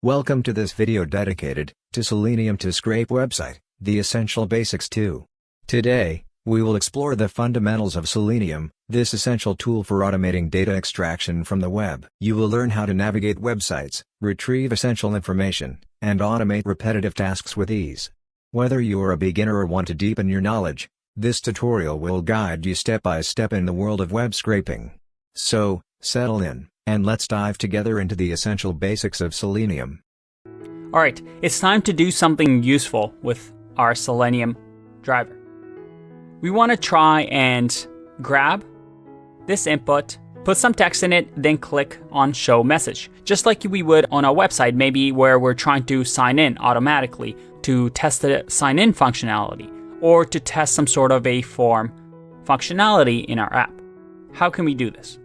Welcome to this video dedicated to Selenium to scrape website, the essential basics too. Today, we will explore the fundamentals of Selenium, this essential tool for automating data extraction from the web. You will learn how to navigate websites, retrieve essential information, and automate repetitive tasks with ease. Whether you are a beginner or want to deepen your knowledge, this tutorial will guide you step by step in the world of web scraping. So, settle in, and let's dive together into the essential basics of Selenium. Alright, it's time to do something useful with our Selenium driver. We want to try and grab this input, put some text in it, then click on Show Message. Just like we would on a website, maybe where we're trying to sign in automatically to test the sign-in functionality, or to test some sort of a form functionality in our app. How can we do this?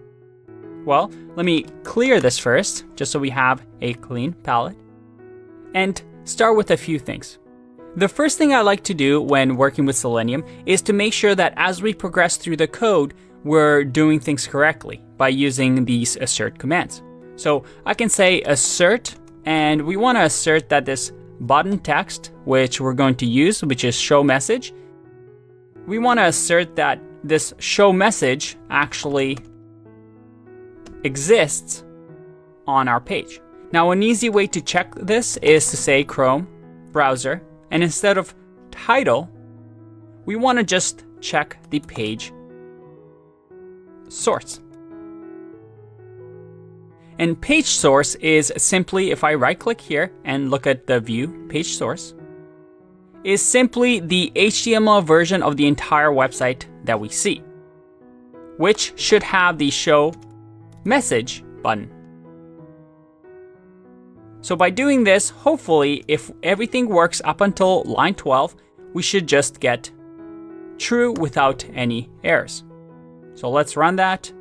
Well, let me clear this first, just so we have a clean palette, and start with a few things. The first thing I like to do when working with Selenium is to make sure that as we progress through the code, we're doing things correctly by using these assert commands. So I can say assert, and we want to assert that this button text, which we're going to use, which is show message, we want to assert that this show message actually exists on our page. Now, an easy way to check this is to say Chrome browser, and instead of title, we want to just check the page source. And page source is simply, if I right click here and look at the view page source, is simply the HTML version of the entire website that we see, which should have the show message button. So by doing this, hopefully, if everything works up until line 12, we should just get true without any errors. So let's run that.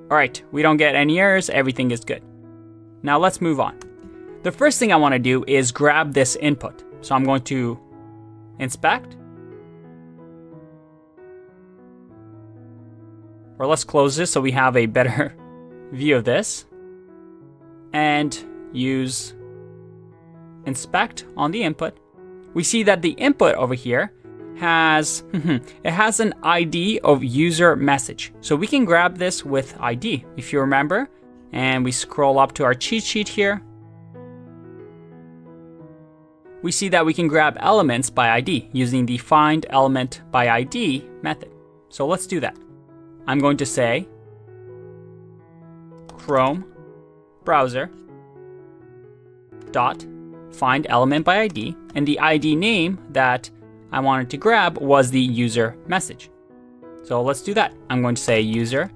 All right, we don't get any errors, everything is good. Now let's move on. The first thing I want to do is grab this input. So I'm going to inspect. Or let's close this so we have a better view of this. And use inspect on the input. We see that the input over here has it has an ID of user message. So we can grab this with ID, if you remember. And we scroll up to our cheat sheet here. We see that we can grab elements by ID using the find element by ID method. So let's do that. I'm going to say Chrome browser dot find element by ID, and the ID name that I wanted to grab was the user message. So let's do that. I'm going to say user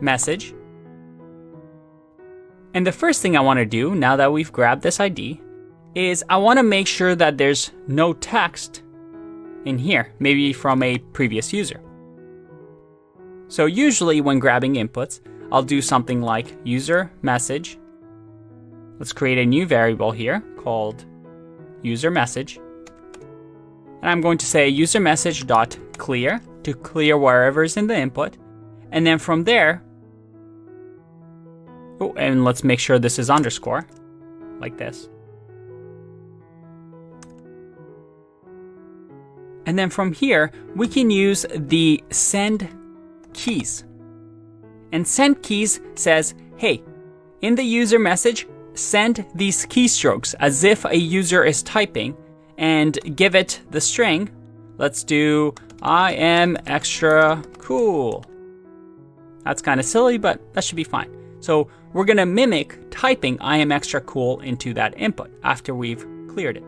message. And the first thing I want to do now that we've grabbed this ID is I want to make sure that there's no text in here, maybe from a previous user. So usually when grabbing inputs, I'll do something like user message. Let's create a new variable here called user message. And I'm going to say user message dot clear to clear wherever's in the input. And then from there, oh, and let's make sure this is underscore, like this. And then from here, we can use the send keys. And send keys says, hey, in the user message, send these keystrokes as if a user is typing and give it the string. Let's do I am extra cool. That's kind of silly, but that should be fine. So we're going to mimic typing I am extra cool into that input after we've cleared it.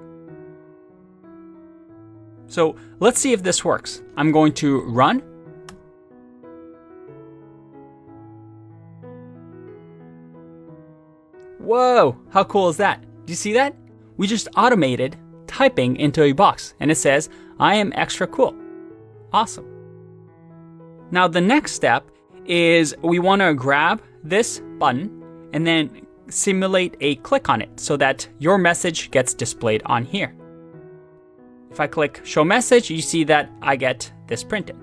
So let's see if this works. I'm going to run. Whoa, how cool is that? Do you see that? We just automated typing into a box and it says, I am extra cool. Awesome. Now the next step is we want to grab this button and then simulate a click on it so that your message gets displayed on here. If I click show message, you see that I get this printed.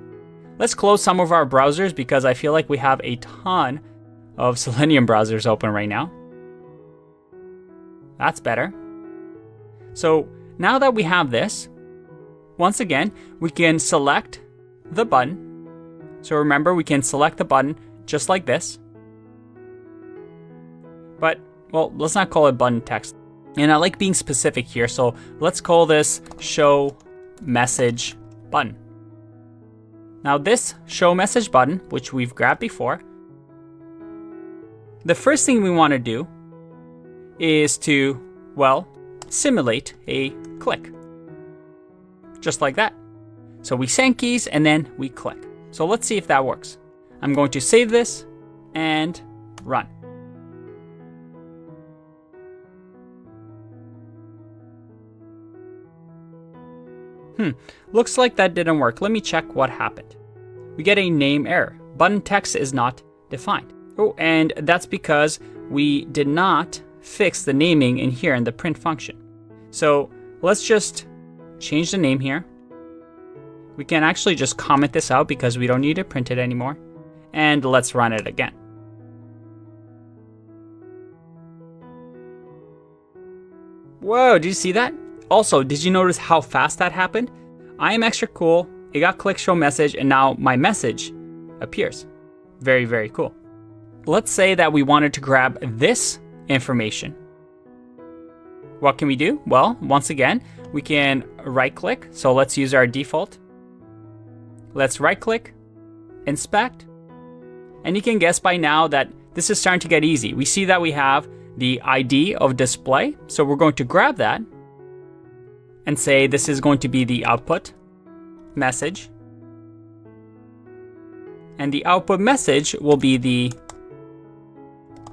Let's close some of our browsers because I feel like we have a ton of Selenium browsers open right now. That's better. So now that we have this, once again, we can select the button. So remember, we can select the button just like this. But, well, let's not call it button text. And I like being specific here, so let's call this show message button. Now this show message button, which we've grabbed before, the first thing we want to do is to, well, simulate a click. Just like that. So we send keys and then we click. So let's see if that works. I'm going to save this and run. Looks like that didn't work. Let me check what happened. We get a name error. Button text is not defined. Oh, and that's because we did not fix the naming in here in the print function. So let's just change the name here. We can actually just comment this out because we don't need to print it anymore. And let's run it again. Whoa, did you see that? Also, did you notice how fast that happened? I am extra cool. It got click show message and now my message appears. Very, very cool. Let's say that we wanted to grab this information. What can we do? Well, once again, we can right click. So let's use our default. Let's right click, inspect. And you can guess by now that this is starting to get easy. We see that we have the ID of display. So we're going to grab that and say this is going to be the output message. And the output message will be the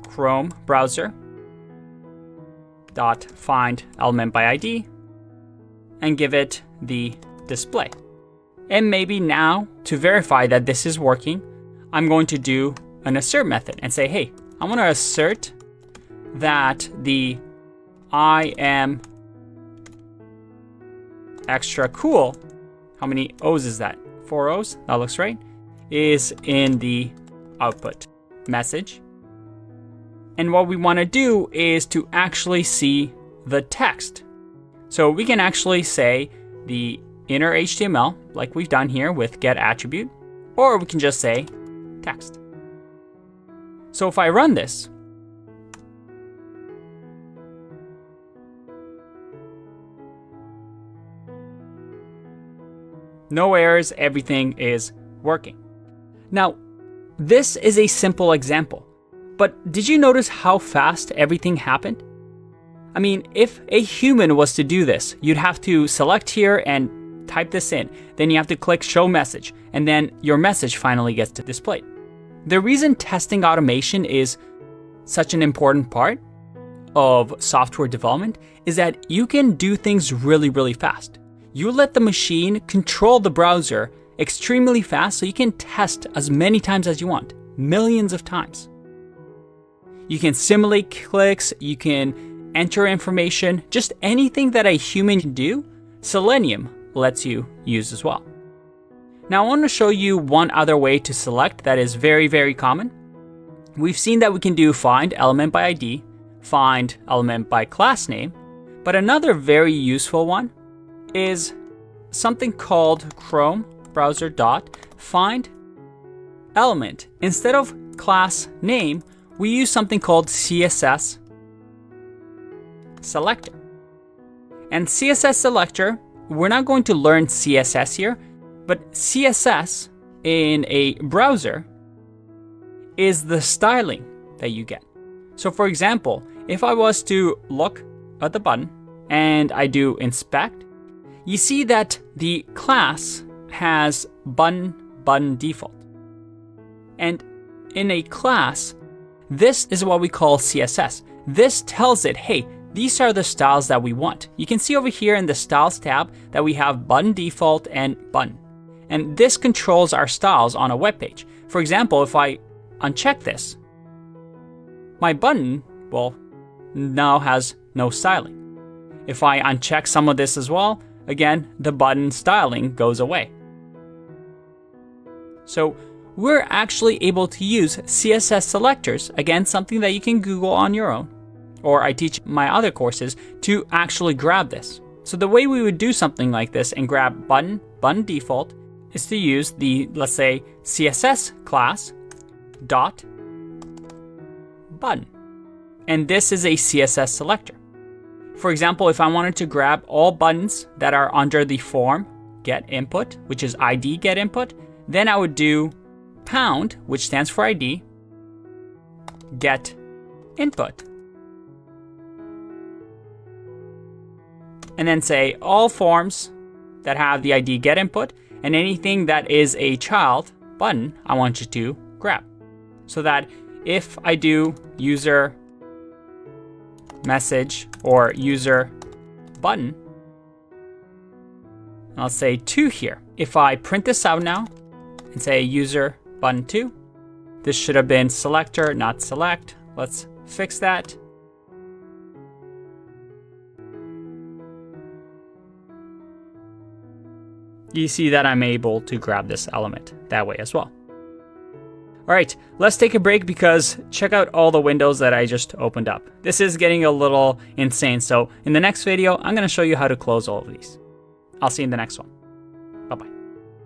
Chrome browser dot find element by ID and give it the display. And maybe now, to verify that this is working, I'm going to do an assert method and say, hey, I want to assert that the I am extra cool, how many O's is that? 4 O's, that looks right, is in the output message. And what we want to do is to actually see the text. So we can actually say the inner HTML, like we've done here with get attribute, or we can just say text. So if I run this, no errors, everything is working. Now, this is a simple example, but did you notice how fast everything happened? I mean, if a human was to do this, you'd have to select here and type this in. Then you have to click show message, and then your message finally gets displayed. The reason testing automation is such an important part of software development is that you can do things really, really fast. You let the machine control the browser extremely fast so you can test as many times as you want, millions of times. You can simulate clicks, you can enter information, just anything that a human can do, Selenium lets you use as well. Now I want to show you one other way to select that is very, very common. We've seen that we can do find element by ID, find element by class name, but another very useful one is something called Chrome browser dot find element. Instead of class name, we use something called CSS selector. And CSS selector, we're not going to learn CSS here, but CSS in a browser is the styling that you get. So for example, if I was to look at the button and I do inspect, you see that the class has button default. And in a class, this is what we call CSS. This tells it, hey, these are the styles that we want. You can see over here in the styles tab that we have button default and button. And this controls our styles on a web page. For example, if I uncheck this, my button, well, now has no styling. If I uncheck some of this as well, again, the button styling goes away. So we're actually able to use CSS selectors, again, something that you can Google on your own, or I teach my other courses to actually grab this. So the way we would do something like this and grab button default is to use the, let's say, CSS class dot button. And this is a CSS selector. For example, if I wanted to grab all buttons that are under the form get input, which is ID get input, then I would do pound, which stands for ID, get input. And then say all forms that have the ID get input and anything that is a child button, I want you to grab. So that if I do user message or user button, I'll say 2 here. If I print this out now and say user button 2, this should have been selector, not select. Let's fix that. You see that I'm able to grab this element that way as well. All right, let's take a break because check out all the windows that I just opened up. This is getting a little insane. So in the next video, I'm going to show you how to close all of these. I'll see you in the next one.